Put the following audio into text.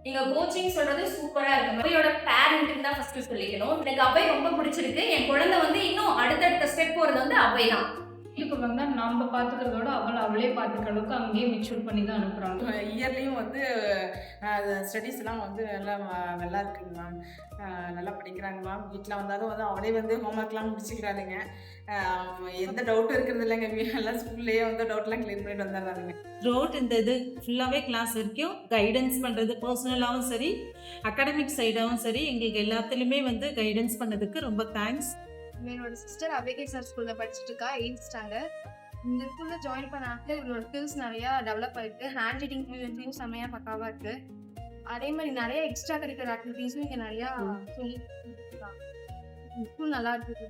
நீங்க கோச்சிங் சொல்றது சூப்பரா இருக்கு. அவையோட பேரண்ட்டுக்கு தான் ஃபர்ஸ்ட் சொல்லிக்கணும். எனக்கு அவை ரொம்ப பிடிச்சிருக்கு. என் குழந்தை வந்து இன்னும் அடுத்தடுத்த ஸ்டெப் போறது வந்து அவை தான். வீட்டுக்கு வந்தா நம்ம பார்த்துக்கிறதோட அவளே பார்த்துக்கிற அளவுக்கு அங்கேயே மெச்சூர் பண்ணி தான் அனுப்புறாங்க. இயர்லியும் வந்து ஸ்டடீஸ்லாம் வந்து நல்லா இருக்குங்க மேம். நல்லா படிக்கிறாங்க மேம். வீட்டில் வந்தாலும் வந்து அவளே வந்து ஹோம்ஒர்க்லாம் முடிச்சுக்கிறாளுங்க. எந்த டவுட்டும் இருக்கிறது இல்லைங்க. எல்லாம் ஸ்கூல்லேயே வந்து டவுட்லாம் கிளியர் பண்ணிட்டு வந்துடுறாங்க. த்ரூஅவுட் இந்த இது ஃபுல்லாகவே கிளாஸ் வரைக்கும் கைடன்ஸ் பண்ணுறது, பர்சனலாகவும் சரி அகாடமிக் சைடாகவும் சரி எங்களுக்கு எல்லாத்துலேயுமே வந்து கைடன்ஸ் பண்ணதுக்கு ரொம்ப தேங்க்ஸ். என்னோட சிஸ்டர் அபிகேசர் ஸ்கூல்ல படிச்சுட்டு இருக்கா, 8th ஸ்டாண்டர்ட். இந்த ஸ்கூல்ல ஜாயின் பண்ணாக்க இவரோட ஸ்கில்ஸ் நிறைய டெவலப் ஆயிருக்கு. ஹேண்ட் ரைட்டிங் ஃப்ளூயன்ஸியும் செம்மையா பக்காவா இருக்கு. அதே மாதிரி நிறைய எக்ஸ்ட்ரா கரிக்குலர் ஆக்டிவிட்டீஸும் இங்க நிறைய சொல்லி ஸ்கூல் நல்லா இருக்கு.